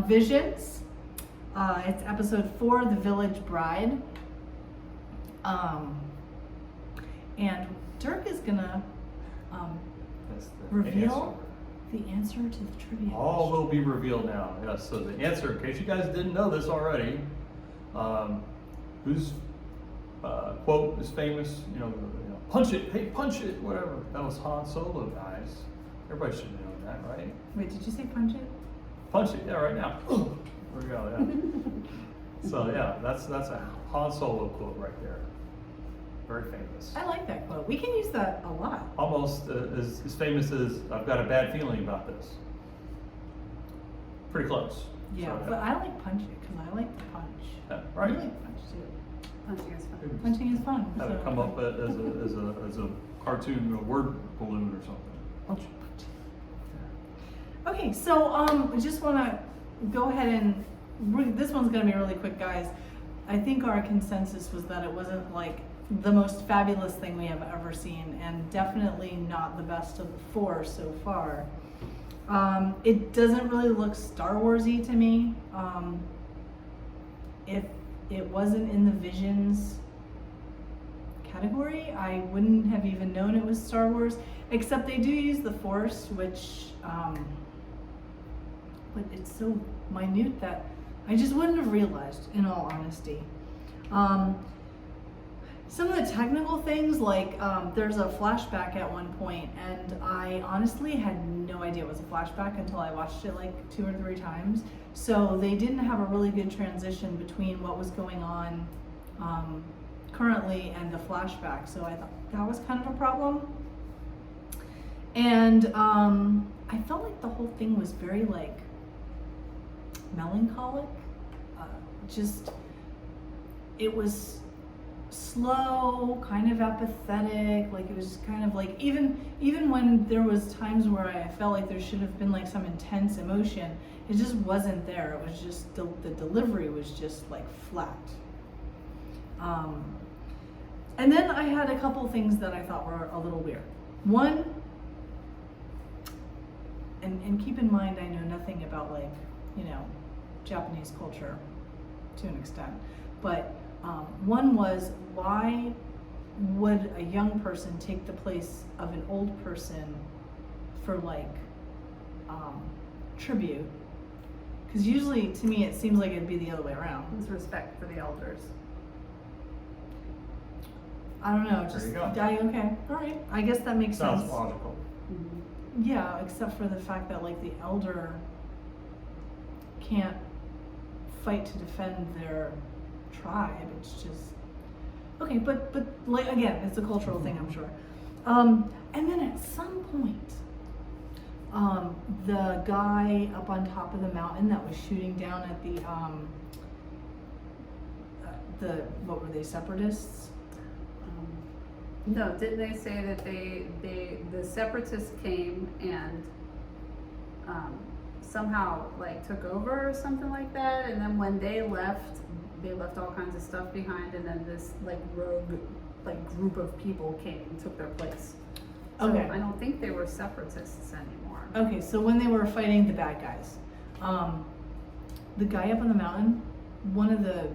Visions. It's episode 4, The Village Bride. And Dirk is gonna reveal the answer to the trivia. All will be revealed now. Yes. So the answer, in case you guys didn't know this already, whose quote is famous? Punch it, hey, punch it, whatever. That was Han Solo, guys. Everybody should know that, right? Wait, did you say punch it? Punch it, yeah, right now. There we go, yeah. So yeah, that's a Han Solo quote right there. Very famous. I like that quote. We can use that a lot. Almost as famous as "I've got a bad feeling about this." Pretty close. Yeah, So, but I like punch it because I like the punch. yeah, I right. like punch too. Punching is fun. Punching is fun. Have it come up as a cartoon word balloon or something. Punch. Okay, so I just want to go ahead and this one's going to be really quick, guys. I think our consensus was that it wasn't like the most fabulous thing we have ever seen, and definitely not the best of the 4 so far. It doesn't really look Star Wars-y to me. If it wasn't in the Visions category, I wouldn't have even known it was Star Wars, except they do use the Force, which but it's so minute that I just wouldn't have realized, in all honesty. Some of the technical things, like there's a flashback at one point, and I honestly had no idea it was a flashback until I watched it like 2 or 3 times. So they didn't have a really good transition between what was going on currently and the flashback. So I thought that was kind of a problem. And I felt like the whole thing was very like melancholic. It was slow, kind of apathetic. Like it was kind of like even when there was times where I felt like there should have been like some intense emotion, it just wasn't there. It was just the delivery was just like flat. And then I had a couple things that I thought were a little weird. One, and keep in mind I know nothing about like, Japanese culture to an extent, but one was, why would a young person take the place of an old person for like tribute? Because usually to me it seems like it'd be the other way around. It's respect for the elders. I don't know, There just you go. okay, all right, I guess that makes Sounds sense. logical. Yeah, except for the fact that like the elder can't fight to defend their tribe. It's just okay, but like again, it's a cultural thing, I'm sure. And then at some point, the guy up on top of the mountain that was shooting down at the what were they, separatists? No, didn't they say that the separatists came and somehow like took over or something like that, and then when they left all kinds of stuff behind, and then this like rogue like group of people came and took their place. So Okay. I don't think they were separatists anymore. Okay, so when they were fighting the bad guys, the guy up on the mountain, one of the,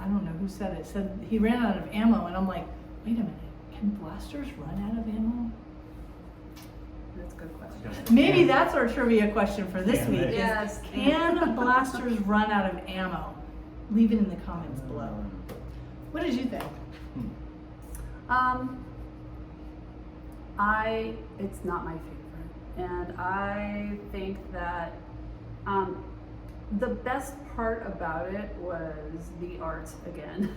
I don't know who said it, said he ran out of ammo, and I'm like, wait a minute, can blasters run out of ammo? That's a good question. Yes. Maybe that's our trivia question for this Can week. they? Is, Yes. can blasters run out of ammo? Leave it in the comments below. What did you think? It's not my favorite, and I think that the best part about it was the art again.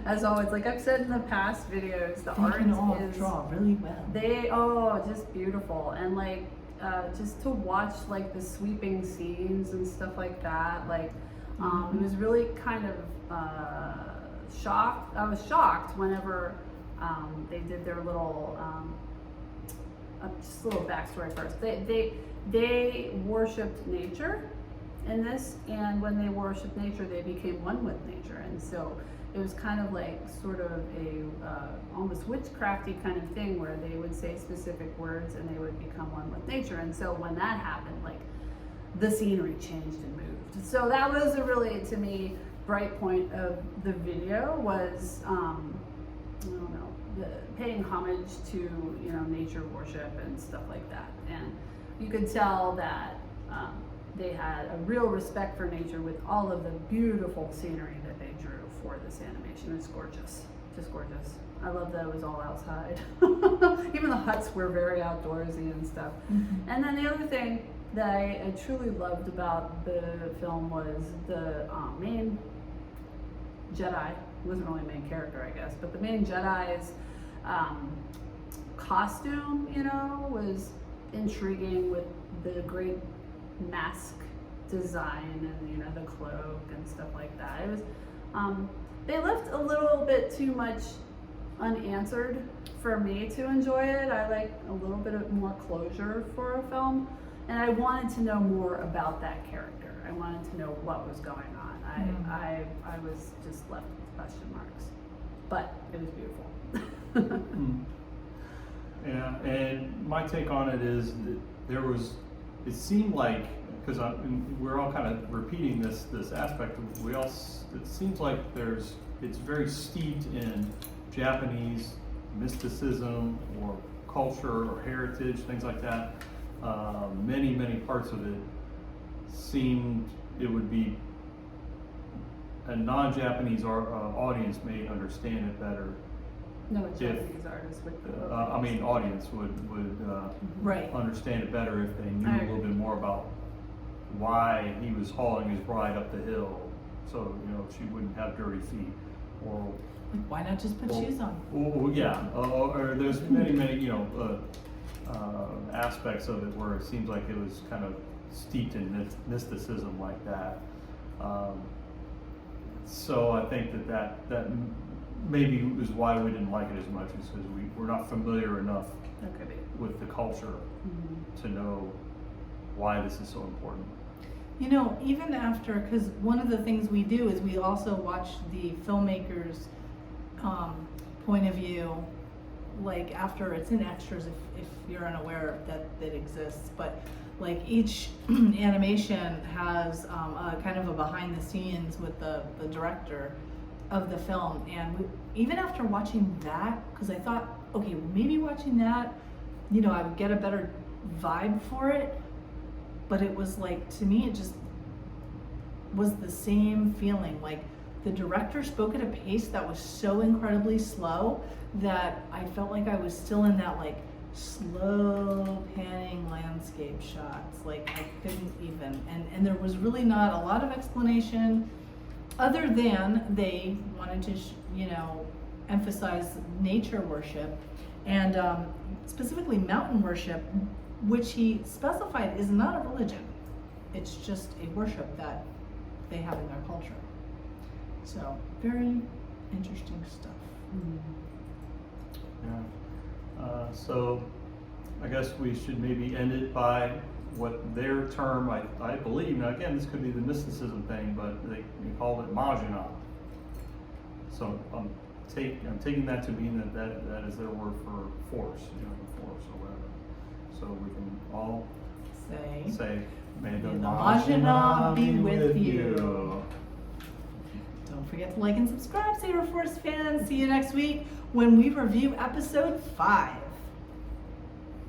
As always, like I've said in the past videos, the art They can all is draw really well. just beautiful, and like just to watch like the sweeping scenes and stuff like that, like it was really kind of shocked. I was shocked whenever they did their little just a little backstory first. They worshipped nature in this, and when they worshipped nature, they became one with nature, and so it was kind of like sort of a almost witchcrafty kind of thing, where they would say specific words and they would become one with nature. And so when that happened, like the scenery changed and moved. So that was a really, to me, bright point of the video was, I don't know, paying homage to, you know, nature worship and stuff like that. And you could tell that they had a real respect for nature with all of the beautiful scenery that they drew for this animation. It's gorgeous, just gorgeous. I love that it was all outside. Even the huts were very outdoorsy and stuff. Mm-hmm. And then the other thing that I truly loved about the film was the main Jedi, wasn't really a main character, I guess, but the main Jedi's costume, you know, was intriguing with the great mask design and, you know, the cloak and stuff like that. It was, they left a little bit too much unanswered for me to enjoy it. I like a little bit of more closure for a film, and I wanted to know more about that character. I wanted to know what was going on. I was just left with question marks, but it was beautiful. Yeah, and my take on it is that it seemed like, because we're all kind of repeating this aspect, it seems like it's very steeped in Japanese mysticism or culture or heritage, things like that. Many parts of it seemed it would be a non-Japanese audience may understand it better. No, a Japanese artist would. Audience would Right. understand it better if they knew a little bit more about why he was hauling his bride up the hill, so you know she wouldn't have dirty feet, or Like, why not just put shoes on? oh yeah, or there's many you know aspects of it where it seems like it was kind of steeped in mysticism like that. So I think that maybe is why we didn't like it as much, is because we're not familiar enough That could be. with the culture Mm-hmm. to know why this is so important. You know, even after, because one of the things we do is we also watch the filmmaker's point of view, like after it's in extras if you're unaware that it exists, but like each animation has a kind of a behind the scenes with the director of the film. And even after watching that, because I thought, okay, maybe watching that, you know, I would get a better vibe for it, but it was like, to me, it just was the same feeling. Like the director spoke at a pace that was so incredibly slow that I felt like I was still in that like slow panning landscape shots. Like I couldn't even, and there was really not a lot of explanation other than they wanted to, emphasize nature worship and specifically mountain worship, which he specified is not a religion. It's just a worship that they have in their culture. So very interesting stuff. Yeah. So I guess we should maybe end it by what their term, I believe, now again, this could be the mysticism thing, but they called it Majina. So I'm taking that to mean that is their word for force, force or whatever. So we can all say, may the Majina be with you. you. Don't forget to like and subscribe, Saber Force fans. See you next week when we review episode 5.